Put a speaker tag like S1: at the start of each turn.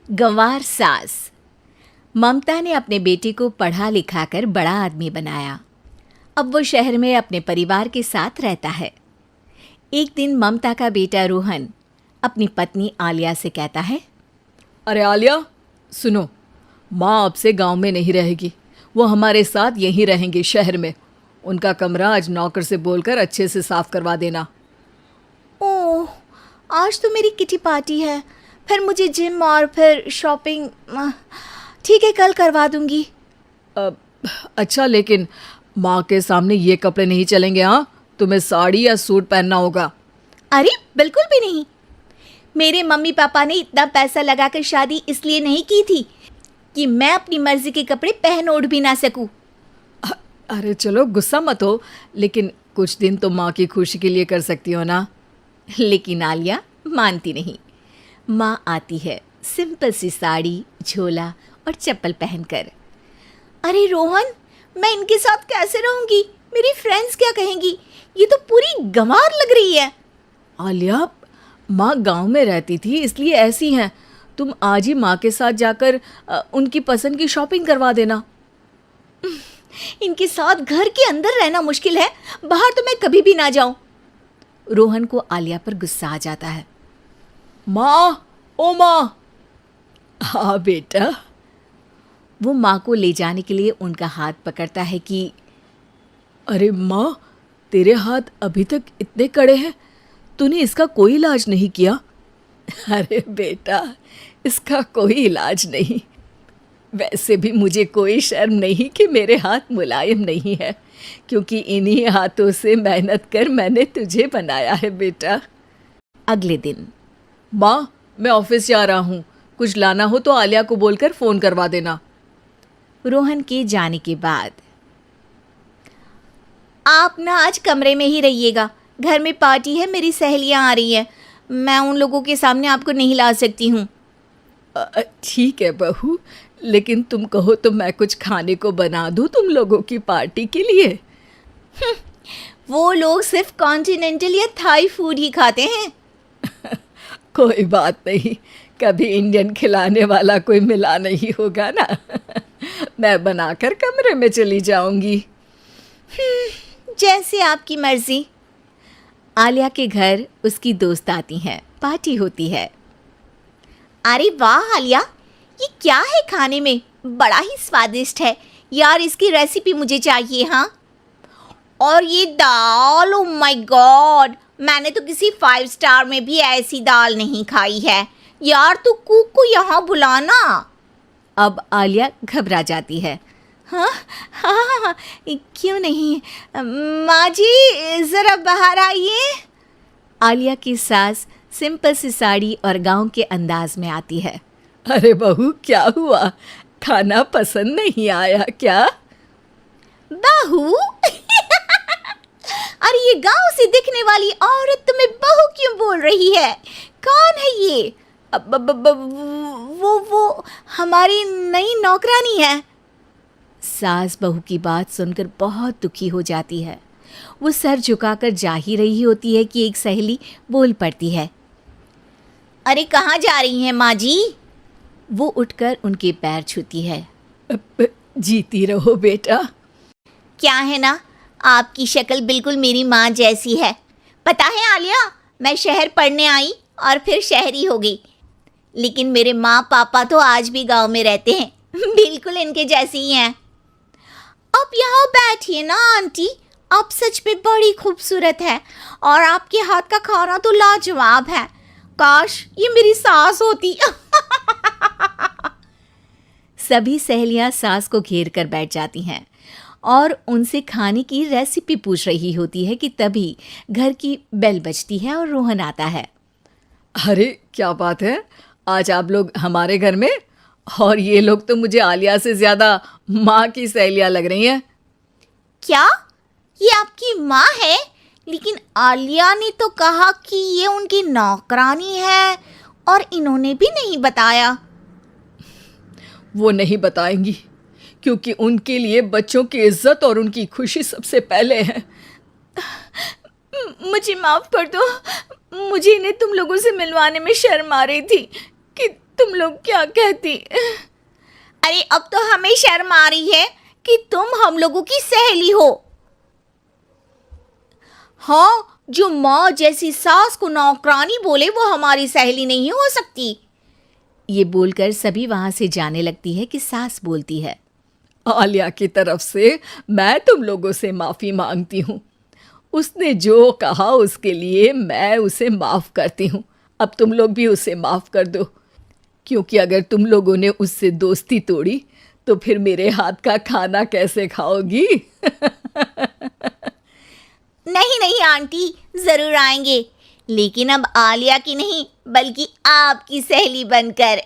S1: गंवार सास। ममता ने अपने बेटे को पढ़ा लिखाकर बड़ा आदमी बनाया। अब वो शहर में अपने परिवार के साथ रहता है। एक दिन ममता का बेटा रोहन अपनी पत्नी आलिया से कहता है,
S2: अरे आलिया, सुनो, माँ अब से गांव में नहीं रहेगी। वो हमारे साथ यहीं रहेंगे शहर में। उनका कमरा आज नौकर से बोलकर अच्छे से साफ करवा देना।
S1: ओह, आज तो मेरी किटी पार्टी है, फिर मुझे जिम और फिर शॉपिंग। ठीक है, कल करवा दूंगी।
S2: अच्छा, लेकिन माँ के सामने ये कपड़े नहीं चलेंगे। हाँ, तुम्हें साड़ी या सूट पहनना होगा।
S1: अरे बिल्कुल भी नहीं। मेरे मम्मी पापा ने इतना पैसा लगाकर शादी इसलिए नहीं की थी कि मैं अपनी मर्जी के कपड़े पहन ओढ़ भी ना सकूं।
S2: अरे चलो, गुस्सा मत हो, लेकिन कुछ दिन तो माँ की खुशी के लिए कर सकती हो ना।
S1: लेकिन आलिया मानती नहीं। माँ आती है सिंपल सी साड़ी, झोला और चप्पल पहनकर। अरे रोहन, मैं इनके साथ कैसे रहूंगी? मेरी फ्रेंड्स क्या कहेंगी? ये तो पूरी गंवार लग रही है।
S2: आलिया, माँ गांव में रहती थी इसलिए ऐसी हैं। तुम आज ही माँ के साथ जाकर उनकी पसंद की शॉपिंग करवा देना।
S1: इनके साथ घर के अंदर रहना मुश्किल है, बाहर तो मैं कभी भी ना जाऊं। रोहन को आलिया पर गुस्सा आ जाता है।
S2: माँ, ओ माँ। हाँ बेटा।
S1: वो माँ को ले जाने के लिए उनका हाथ पकड़ता है कि
S2: अरे माँ, तेरे हाथ अभी तक इतने कड़े हैं, तूने इसका कोई इलाज नहीं किया? अरे बेटा, इसका कोई इलाज नहीं। वैसे भी मुझे कोई शर्म नहीं कि मेरे हाथ मुलायम नहीं है, क्योंकि इन्हीं हाथों से मेहनत कर मैंने तुझे बनाया है बेटा।
S1: अगले दिन।
S2: माँ, मैं ऑफिस जा रहा हूँ। कुछ लाना हो तो आलिया को बोलकर फ़ोन करवा देना।
S1: रोहन के जाने के बाद, आप ना आज कमरे में ही रहिएगा, घर में पार्टी है, मेरी सहेलियां आ रही हैं, मैं उन लोगों के सामने आपको नहीं ला सकती हूँ।
S2: ठीक है बहू, लेकिन तुम कहो तो मैं कुछ खाने को बना दूँ तुम लोगों की पार्टी के लिए।
S1: वो लोग सिर्फ कॉन्टिनेंटल या थाई फूड ही खाते हैं।
S2: कोई बात नहीं, कभी इंडियन खिलाने वाला कोई मिला नहीं होगा ना। मैं बनाकर कमरे में चली जाऊंगी।
S1: जैसे आपकी मर्जी। आलिया के घर उसकी दोस्त आती हैं, पार्टी होती है। अरे वाह आलिया, ये क्या है खाने में? बड़ा ही स्वादिष्ट है यार, इसकी रेसिपी मुझे चाहिए। हाँ, और ये दाल, ओ माय गॉड, मैंने तो किसी 5 स्टार में भी ऐसी दाल नहीं खाई है यार। तू कुक को यहाँ बुलाना। अब आलिया घबरा जाती है। हाँ हाँ हाँ, क्यों नहीं। माँ जी, ज़रा बाहर आइए। आलिया की सास सिंपल सी साड़ी और गांव के अंदाज में आती है।
S2: अरे बहू, क्या हुआ? खाना पसंद नहीं आया क्या?
S1: बहू? अरे ये गांव से दिखने वाली औरत तुम्हें बहू क्यों बोल रही है? कौन है ये? वो हमारी नई नौकरानी है। सास बहू की बात सुनकर बहुत दुखी हो जाती है। वो सर झुकाकर जा ही रही होती है कि एक सहेली बोल पड़ती है। अरे कहाँ जा रही हैं माँ जी? वो उठकर उनके पैर छूती है।
S2: जीती रहो बेटा।
S1: क्या है ना, आपकी शक्ल बिल्कुल मेरी माँ जैसी है। पता है आलिया, मैं शहर पढ़ने आई और फिर शहरी हो गई, लेकिन मेरे माँ पापा तो आज भी गांव में रहते हैं, बिल्कुल इनके जैसे ही हैं। आप यहाँ बैठिए ना आंटी, आप सच में बड़ी खूबसूरत है और आपके हाथ का खाना तो लाजवाब है। काश ये मेरी सास होती। सभी सहेलियाँ सास को घेर कर बैठ जाती हैं और उनसे खाने की रेसिपी पूछ रही होती है कि तभी घर की बेल बजती है और रोहन आता है।
S2: अरे क्या बात है, आज आप लोग हमारे घर में? और ये लोग तो मुझे आलिया से ज़्यादा माँ की सहेलियाँ लग रही हैं।
S1: क्या ये आपकी माँ है? लेकिन आलिया ने तो कहा कि ये उनकी नौकरानी है और इन्होंने भी नहीं बताया।
S2: वो नहीं बताएंगी, क्योंकि उनके लिए बच्चों की इज्जत और उनकी खुशी सबसे पहले है।
S1: मुझे माफ़ कर दो, मुझे इन्हें तुम लोगों से मिलवाने में शर्म आ रही थी कि
S2: तुम लोग क्या कहती?
S1: अरे अब तो हमें शर्म आ रही है कि तुम हम लोगों की सहेली हो। हाँ, जो माँ जैसी सास को नौकरानी बोले वो हमारी सहेली नहीं हो सकती। ये बोलकर सभी वहां से जाने लगती है कि सास बोलती है,
S2: आलिया की तरफ से मैं तुम लोगों से माफ़ी मांगती हूँ। उसने जो कहा उसके लिए मैं उसे माफ़ करती हूँ। अब तुम लोग भी उसे माफ़ कर दो, क्योंकि अगर तुम लोगों ने उससे दोस्ती तोड़ी तो फिर मेरे हाथ का खाना कैसे खाओगी?
S1: नहीं नहीं आंटी, जरूर आएंगे, लेकिन अब आलिया की नहीं बल्कि आपकी सहेली बनकर।